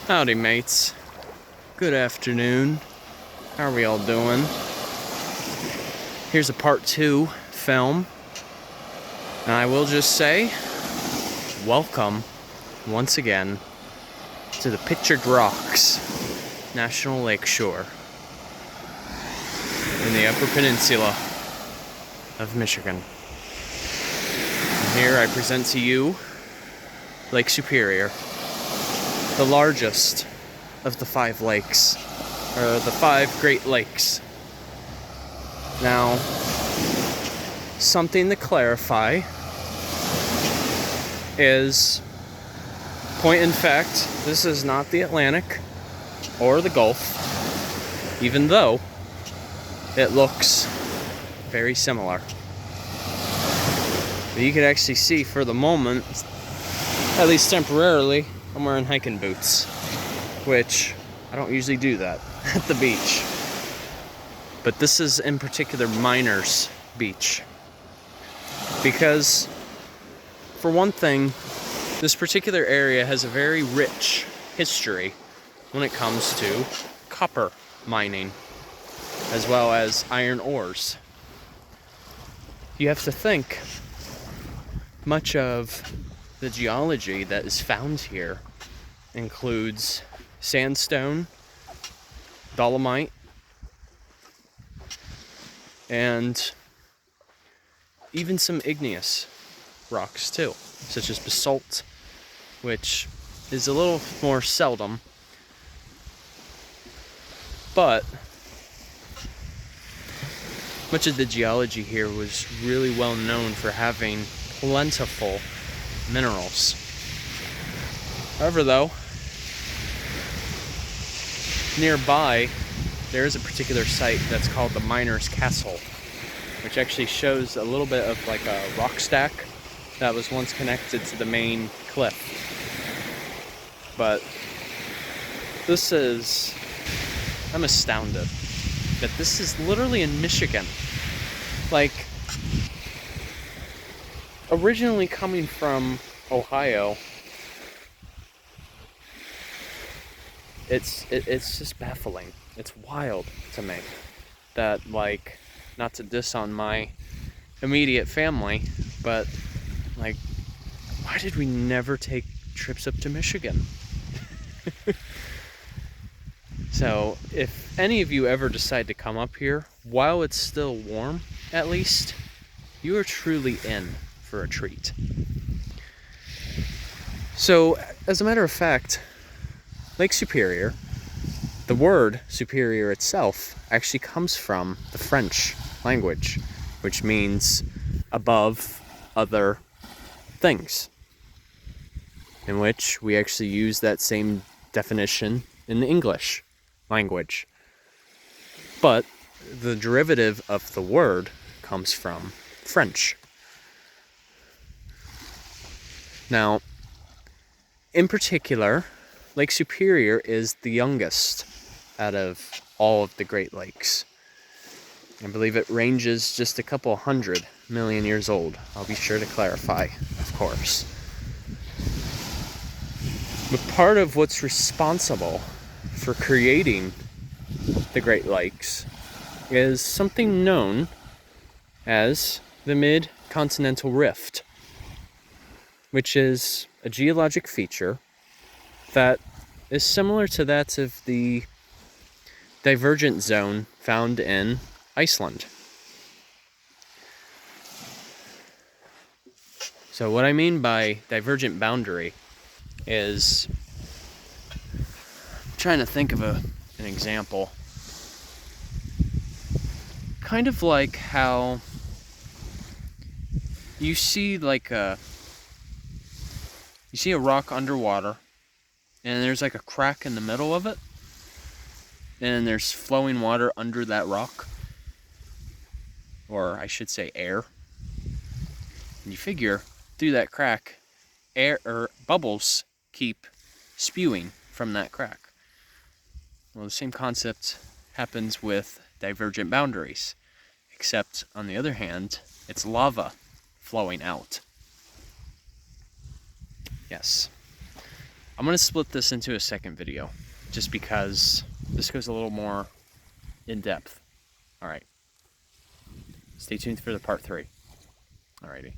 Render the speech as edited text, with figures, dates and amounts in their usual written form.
Howdy, mates. Good afternoon. How are we all doing? Here's a part 2 film. And I will just say, welcome once again to the Pictured Rocks National Lakeshore in the Upper Peninsula of Michigan. And here I present to you Lake Superior, the largest of the 5 lakes, or the 5 Great Lakes. Now, something to clarify is, point in fact, this is not the Atlantic or the Gulf, even though it looks very similar. But you can actually see for the moment, at least temporarily, I'm wearing hiking boots, which I don't usually do that at the beach. But this is in particular Miners Beach. Because, for one thing, this particular area has a very rich history when it comes to copper mining, as well as iron ores. You have to think, much of the geology that is found here includes sandstone, dolomite, and even some igneous rocks too, such as basalt, which is a little more seldom, but much of the geology here was really well known for having plentiful minerals. However, though, nearby there is a particular site that's called the Miners Castle, which actually shows a little bit of like a rock stack that was once connected to the main cliff. But I'm astounded that this is literally in Michigan. Like, originally coming from Ohio, it's just baffling. It's wild to me that, like, not to diss on my immediate family, but like, why did we never take trips up to Michigan? So if any of you ever decide to come up here while it's still warm, at least, you are truly in for a treat. So, as a matter of fact, Lake Superior, the word superior itself actually comes from the French language, which means above other things, in which we actually use that same definition in the English language. But the derivative of the word comes from French. Now, in particular, Lake Superior is the youngest out of all of the Great Lakes. I believe it ranges just a couple 100 million years old. I'll be sure to clarify, of course. But part of what's responsible for creating the Great Lakes is something known as the Mid-Continental Rift, which is a geologic feature that is similar to that of the Divergent Zone found in Iceland. So what I mean by Divergent Boundary is, I'm trying to think of an example. Kind of like how you see a rock underwater, and there's like a crack in the middle of it, and there's flowing water under that rock, or I should say air. And you figure through that crack, air or bubbles keep spewing from that crack. Well, the same concept happens with divergent boundaries, except on the other hand, it's lava flowing out. Yes. I'm going to split this into a second video just because this goes a little more in depth. All right. Stay tuned for the part 3. Alrighty.